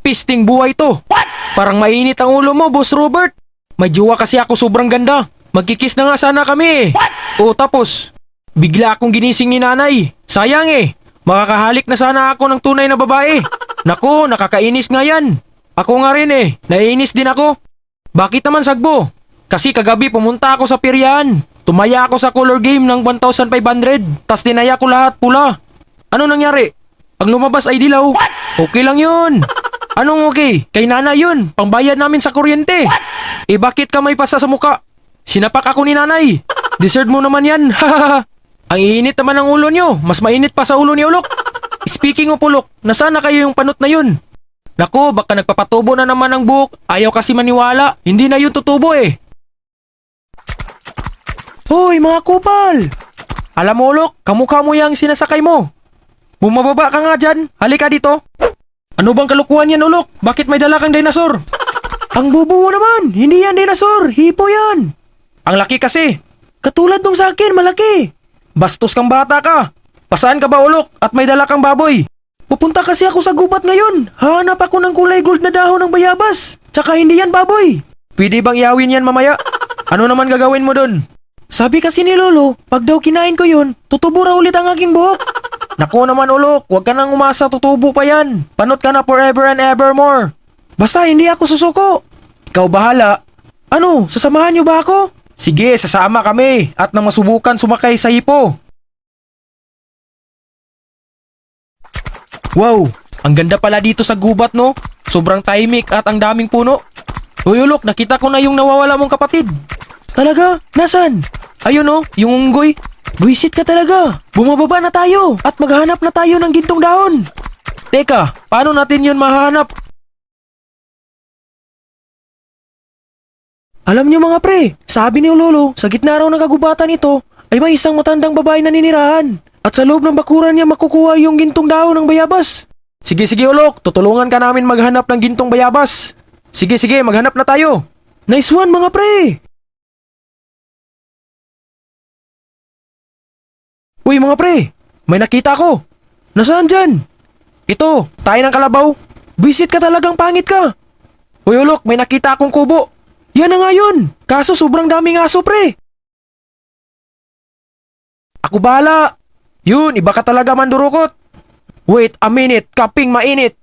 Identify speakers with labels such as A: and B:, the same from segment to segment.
A: Pisting buhay to. Parang mainit ang ulo mo, Boss Robert. May jowa kasi ako sobrang ganda. Magkikiss na nga sana kami eh. O tapos, bigla akong ginising ni nanay. Sayang eh. Makakahalik na sana ako ng tunay na babae. Naku, nakakainis nga yan. Ako nga rin eh. Naiinis din ako. Bakit naman Sagbo? Kasi kagabi pumunta ako sa piryahan. Tumaya ako sa color game ng 1,500. Tas tinaya ko lahat pula. Ano nangyari? Ang lumabas ay dilaw. Okay lang yun. Anong okay? Kay nanay yun. Pangbayad namin sa kuryente. Eh bakit ka may pasa sa muka? Sinapak ako ni nanay. Deserve mo naman yan. Ang init naman ng ulo nyo. Mas mainit pa sa ulo ni Ulok. Speaking of Ulok, nasaan na kayo yung panot na yun? Nako, baka nagpapatubo na naman ang buhok. Ayaw kasi maniwala. Hindi na yun tutubo eh. Hoy mga kupal! Alam mo Ulok, kamukha mo yung sinasakay mo. Bumababa ka nga dyan. Halika dito. Ano bang kalukuhan yan Ulok? Bakit may dala kang dinosaur? Ang bobo mo naman. Hindi yan dinosaur. Hipo yan. Ang laki kasi. Katulad nung sa akin, malaki. Bastos kang bata ka. Pasaan ka ba Ulok at may dala kang baboy? Pupunta kasi ako sa gubat ngayon. Hanap ako ng kulay gold na dahon ng bayabas. Tsaka hindi yan baboy. Pwede bang iawin yan mamaya? Ano naman gagawin mo dun? Sabi kasi ni Lolo, pag daw kinain ko yun, tutubo raw ulit ang aking buhok. Naku naman Ulok, huwag ka nang umasa, tutubo pa yan. Panot ka na forever and evermore. Basta hindi ako susuko. Ikaw bahala. Ano, sasamahan niyo ba ako? Sige, sasama kami at nang masubukan sumakay sa hipo. Wow, ang ganda pala dito sa gubat no. Sobrang tahimik at ang daming puno. Uy Ulok, nakita ko na yung nawawala mong kapatid. Talaga? Nasaan? Ayun no, yung unggoy. Buisit ka talaga. Bumababa na tayo at maghanap na tayo ng gintong dahon. Teka, paano natin yun mahanap? Alam niyo mga pre, sabi ni Lolo, sa gitna raw ng kagubatan ito ay may isang matandang babae na ninirahan. At sa loob ng bakuran niya makukuha yung gintong dahon ng bayabas. Sige Ulok, tutulungan ka namin maghanap ng gintong bayabas. Sige, maghanap na tayo. Nice one mga pre! Uy mga pre, may nakita ko. Nasaan dyan? Ito, tayo ng kalabaw. Bisit ka talagang pangit ka. Uy Ulok, may nakita akong kubo. Yan na nga yun. Kaso sobrang daming aso pre. Ako bahala. Yun, iba ka talaga mandurukot. Wait a minute, kaping mainit.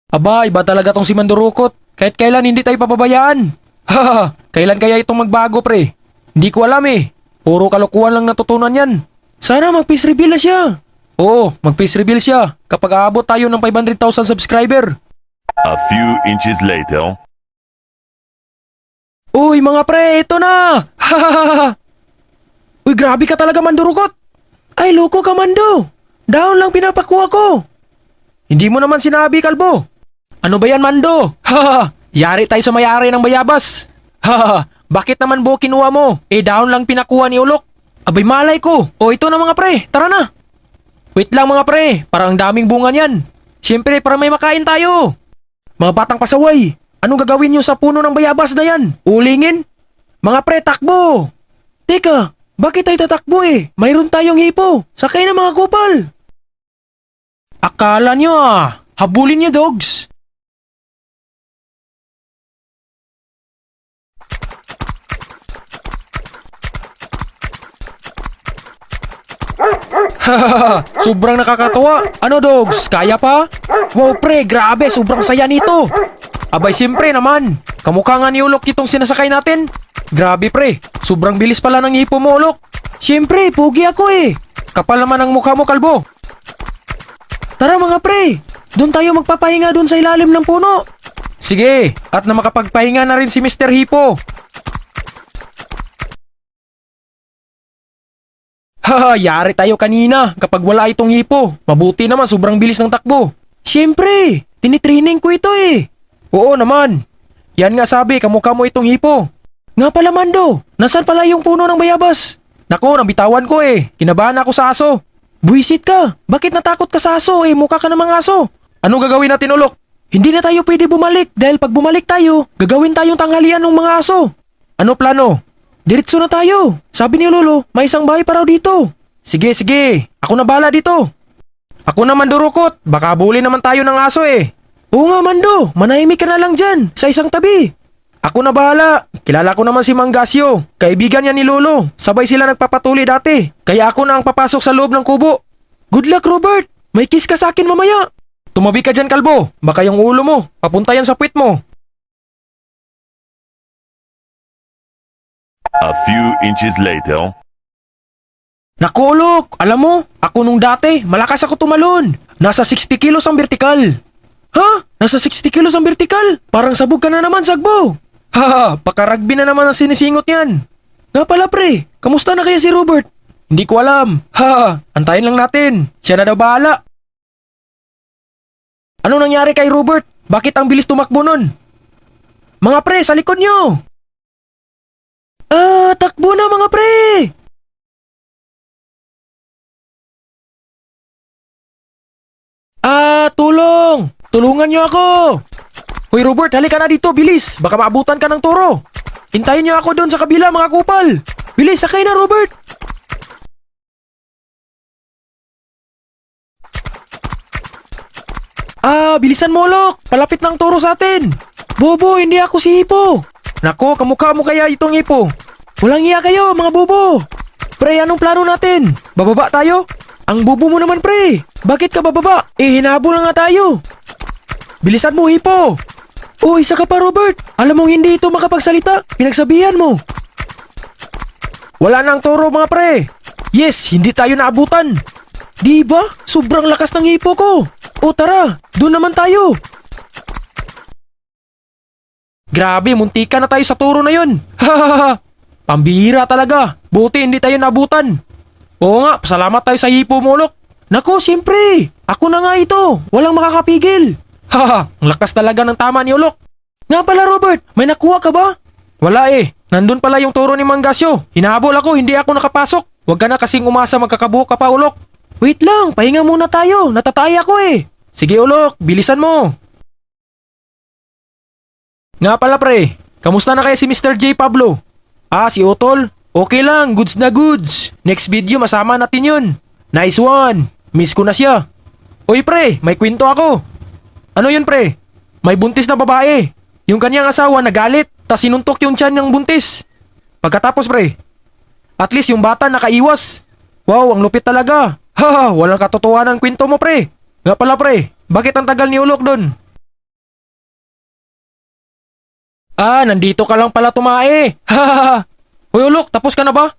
A: Aba, iba talaga tong si mandurukot. Kahit kailan hindi tayo papabayaan. Haha, kailan kaya itong magbago pre? Hindi ko alam eh. Puro kalokohan lang natutunan yan. Sana mag-peace reveal na siya. Oo, mag-peace reveal siya kapag aabot tayo ng 500,000 subscriber.
B: A few inches later.
A: Uy mga pre, ito na! Hahaha! Uy, grabe ka talaga mandurukot! Ay, loko ka Mando! Dahon lang pinapakuha ko! Hindi mo naman sinabi, kalbo! Ano ba yan, Mando? Haha! Yari tayo sa may-ari ng bayabas! Haha! Bakit naman bo kinuha mo? Eh, dahon lang pinakuha ni Ulok. Abay, malay ko! O, ito na mga pre, tara na! Wait lang mga pre, parang ang daming bunga niyan. Siyempre, para may makain tayo! Mga batang pasaway, anong gagawin niyo sa puno ng bayabas na yan? Ulingin? Mga pre, takbo! Teka, bakit tayo tatakbo eh? Mayroon tayong hipo. Sakay na mga kupal. Akala nyo habulin nyo dogs. Hahaha, sobrang nakakatawa. Ano dogs, kaya pa? Wow pre, grabe, sobrang saya nito. Abay siyempre naman, kamukha nga ni Ulok itong sinasakay natin. Grabe pre, sobrang bilis pala ng hipo mo Ulok. Siyempre, pogi ako eh. Kapal naman ang mukha mo kalbo. Tara mga pre, doon tayo magpapahinga doon sa ilalim ng puno. Sige, at na makapagpahinga na rin si Mr. Hipo. Haha, yari tayo kanina kapag wala itong hipo. Mabuti naman, sobrang bilis ng takbo. Siyempre, tinitraining ko ito eh. Oo naman. Yan nga sabi, kamukha mo itong hipo. Nga pala Mando, nasan pala yung puno ng bayabas? Nako, nabitawan ko eh. Kinabahan ako sa aso. Buisit ka, bakit natakot ka sa aso eh? Mukha ka namang aso. Anong gagawin natin Ulok? Hindi na tayo pwede bumalik dahil pag bumalik tayo, gagawin tayong tanghalian ng mga aso. Ano plano? Diretso na tayo. Sabi ni Lolo, may isang bahay pa raw dito. Sige, ako na bahala dito. Ako naman durukot, baka bully naman tayo ng aso eh. Oo nga Mando, manahimik ka na lang dyan, sa isang tabi. Ako na bahala, kilala ko naman si Manggasio, kaibigan niya ni Lolo. Sabay sila nagpapatuli dati, kaya ako na ang papasok sa loob ng kubo. Good luck Robert, may kiss ka sa akin mamaya. Tumabi ka dyan kalbo, baka yung ulo mo, papunta yan sa puwit mo.
B: A few inches later.
A: Naku Ulok, alam mo, ako nung dati, malakas ako tumalon. Nasa 60 kilos ang vertikal. Ha? Nasa 60 kilos ang vertikal? Parang sabog ka na naman, Sagbo. Haha, paka-rugby na naman ang sinisingot niyan. Nga pala pre, kamusta na kaya si Robert? Hindi ko alam. Haha, antayin lang natin. Siya na daw bahala. Anong nangyari kay Robert? Bakit ang bilis tumakbo nun? Mga pre, sa likod nyo! Takbo na mga pre! Tulong! Tulungan nyo ako! Hoy Robert, halika na dito, bilis! Baka maabutan ka ng toro! Hintayin nyo ako doon sa kabila, mga kupal! Bilis, sakay na Robert! Bilisan mo Lok! Palapit ng toro sa atin! Bobo, hindi ako si Hipo! Nako, kamukha mo kaya itong Hipo! Walang iya kayo, mga bobo! Pre, anong plano natin? Bababa tayo? Ang bobo mo naman pre! Bakit ka bababa? Hinabol na nga tayo! Bilisan mo, Hipo! Oh, isa ka pa, Robert! Alam mong hindi ito makapagsalita, pinagsabihan mo! Wala na ang toro, mga pre! Yes, hindi tayo naabutan! Di ba? Sobrang lakas ng hipo ko! O tara, doon naman tayo! Grabe, muntika na tayo sa toro na yun! Hahaha! Pambihira talaga! Buti hindi tayo naabutan! Oo nga, pasalamat tayo sa hipo mo, Ulok! Nako, siyempre! Ako na nga ito! Walang makakapigil! Haha, ang lakas talaga ng tama ni Ulok! Nga pala Robert, may nakuha ka ba? Wala eh, nandun pala yung toro ni Manggasio. Hinahabol ako, hindi ako nakapasok. Huwag ka na kasing umasa magkakabuo ka pa Ulok. Wait lang, pahinga muna tayo, natatay ako eh. Sige Ulok, bilisan mo. Nga pala pre, kamusta na kaya si Mr. J. Pablo? Si Otol? Okay lang, goods na goods. Next video masama natin yun. Nice one, miss ko na siya. Uy pre, may kwento ako. Ano yun pre? May buntis na babae. Yung kanyang asawa nagalit, tas sinuntok yung tiyan ng buntis. Pagkatapos pre, at least yung bata nakaiwas. Wow, ang lupit talaga. Haha, walang katotohanan kwento mo pre. Nga pala pre, bakit ang tagal ni Ulok dun? Nandito ka lang pala tumae. Hahaha. Hoy Ulok, tapos ka na ba?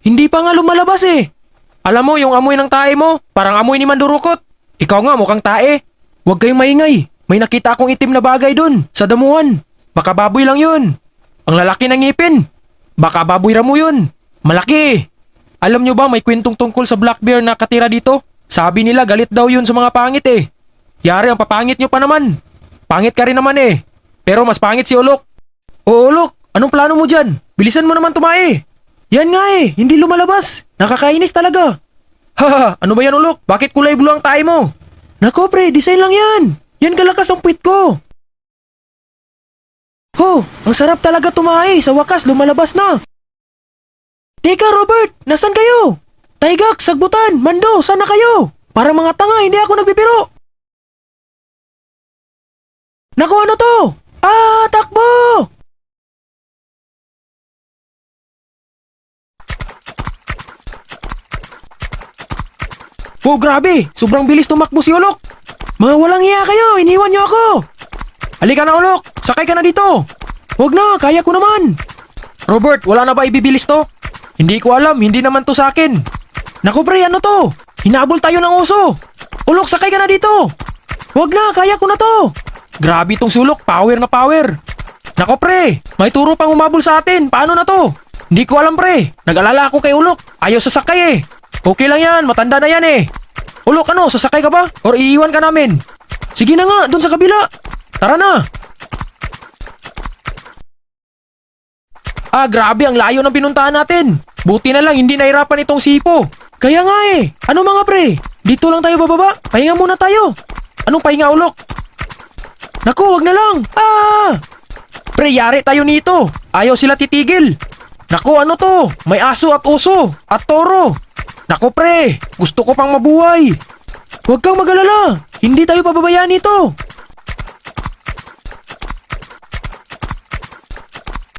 A: Hindi pa nga lumalabas eh. Alam mo yung amoy ng tae mo, parang amoy ni Mandurukot. Ikaw nga mukhang tae. Huwag kayong maingay. May nakita akong itim na bagay dun, sa damuhan. Baka baboy lang yun. Ang lalaki ng ngipin. Baka baboy ramo yun. Malaki. Alam nyo ba may kwentong tungkol sa black bear na katira dito? Sabi nila galit daw yun sa mga pangit eh. Yari ang papangit nyo pa naman. Pangit ka rin naman eh. Pero mas pangit si Ulok. O Ulok, anong plano mo dyan? Bilisan mo naman tumae. Yan nga eh, hindi lumalabas. Nakakainis talaga. Haha, ano ba yan Ulok? Bakit kulay blue ang tae mo? Nako pre, design lang yan. Yan kalakas ang puwit ko. Ang sarap talaga tumae. Sa wakas, lumalabas na. Teka Robert, nasan kayo? Taygak, Sagbutan, Mando, sana kayo? Parang mga tanga, hindi ako nagbibiro. Naku, ano to? Takbo! Oh, grabe! Sobrang bilis tumakbo si Ulok! Mga walang hiya kayo! Iniwan niyo ako! Halika na, Ulok! Sakay ka na dito! Huwag na! Kaya ko naman! Robert, wala na ba ibibilis to? Hindi ko alam, hindi naman to sa akin. Naku pre, ano to? Hinabol tayo ng oso! Ulok, sakay ka na dito! Huwag na! Kaya ko na to! Grabe tong si Ulok, power na power! Naku pre, may turo pang umabol sa atin! Paano na to? Hindi ko alam pre, nag-alala ako kay Ulok. Ayaw sasakay eh! Okay lang yan, matanda na yan eh. Ulok, ano, sasakay ka ba? Or iiwan ka namin? Sige na nga, dun sa kabila. Tara na. Grabe, ang layo ng pinuntahan natin. Buti na lang, hindi nahirapan itong sipo. Kaya nga eh. Ano mga pre? Dito lang tayo bababa. Pahinga muna tayo. Anong pahinga, Ulok? Naku, wag na lang. Pre, yari tayo nito. Ayaw sila titigil. Naku, ano to? May aso at uso. At toro. Naku pre, gusto ko pang mabuhay. Huwag kang mag-alala. Hindi tayo pababayaan nito.